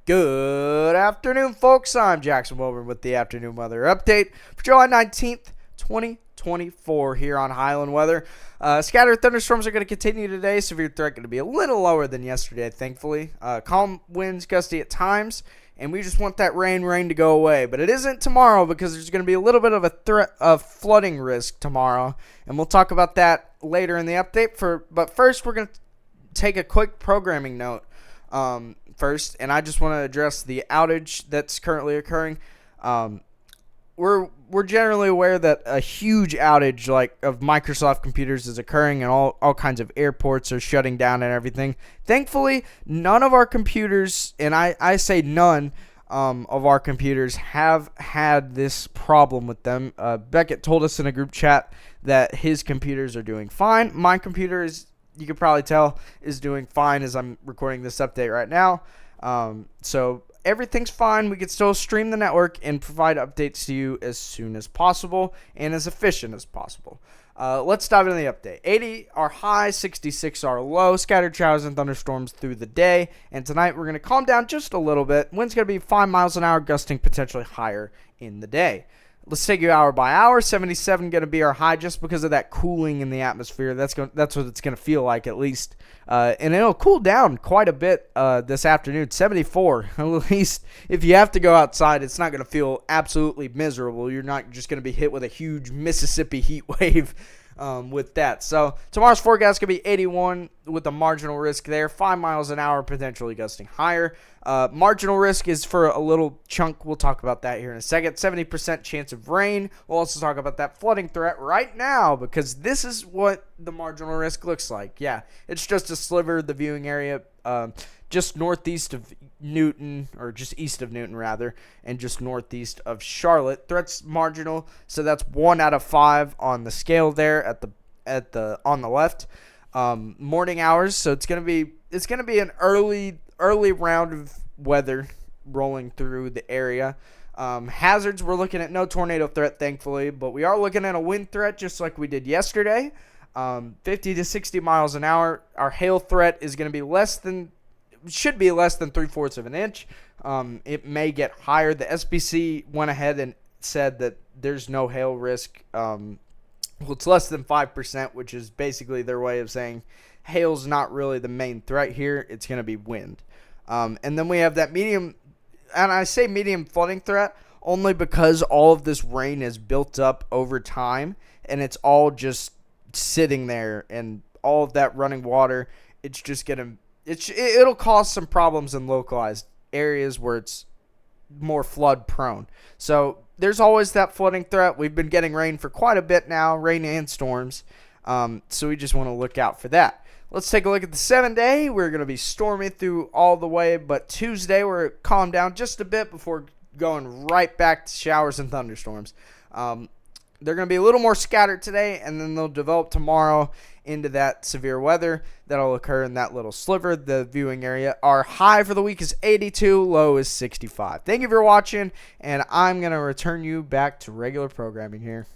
Good afternoon, folks. I'm Jackson Wilburn with the afternoon weather update for July 19th, 2024 here on Highland Weather. Scattered thunderstorms are going to continue today. Severe threat going to be a little lower than yesterday, thankfully. Calm winds, gusty at times, and we just want that rain to go away. But it isn't tomorrow because there's going to be a little bit of a threat of flooding risk tomorrow, and we'll talk about that later in the update. But first, we're going to take a quick programming note. First, and I just want to address the outage that's currently occurring. We're generally aware that a huge outage of Microsoft computers is occurring, and all kinds of airports are shutting down and everything. Thankfully, none of our computers, and I say none of our computers, have had this problem with them. Beckett told us in a group chat that his computers are doing fine. My computer is, you can probably tell, is doing fine as I'm recording this update right now. So everything's fine. We can still stream the network and provide updates to you as soon as possible and as efficient as possible. Let's dive into the update. 80 are high, 66 are low. Scattered showers and thunderstorms through the day. And tonight we're going to calm down just a little bit. Wind's going to be 5 miles an hour, gusting potentially higher in the day. Let's take you hour by hour. 77 going to be our high just because of that cooling in the atmosphere. That's what it's going to feel like, at least. And it'll cool down quite a bit this afternoon. 74. At least if you have to go outside, it's not going to feel absolutely miserable. You're not just going to be hit with a huge Mississippi heat wave with that. So tomorrow's forecast could be 81 with a marginal risk there. 5 miles an hour, potentially gusting higher. Marginal risk is for a little chunk. We'll talk about that here in a second. 70% chance of rain. We'll also talk about that flooding threat right now because this is what the marginal risk looks like. Yeah, it's just a sliver of the viewing area just northeast of Newton, or just east of Newton rather, and just northeast of Charlotte. Threat's marginal, so that's 1 out of 5 on the scale there on the left. Morning hours, so it's gonna be an early round of weather rolling through the area. Hazards, we're looking at no tornado threat, thankfully, but we are looking at a wind threat just like we did yesterday. 50 to 60 miles an hour. Our hail threat is going to be should be less than 3/4 of an inch. It may get higher. The SPC went ahead and said that there's no hail risk. Well, it's less than 5%, which is basically their way of saying hail's not really the main threat here. It's going to be wind. And then we have that medium, and I say medium flooding threat only because all of this rain is built up over time, and it's all just sitting there, and all of that running water, it's just going to, it'll cause some problems in localized areas where it's more flood prone. So there's always that flooding threat. We've been getting rain for quite a bit now, rain and storms. So we just want to look out for that. Let's take a look at the 7-day. We're going to be stormy through all the way, but Tuesday we're calm down just a bit before going right back to showers and thunderstorms. They're going to be a little more scattered today, and then they'll develop tomorrow into that severe weather that'll occur in that little sliver, the viewing area. Our high for the week is 82, low is 65. Thank you for watching, and I'm going to return you back to regular programming here.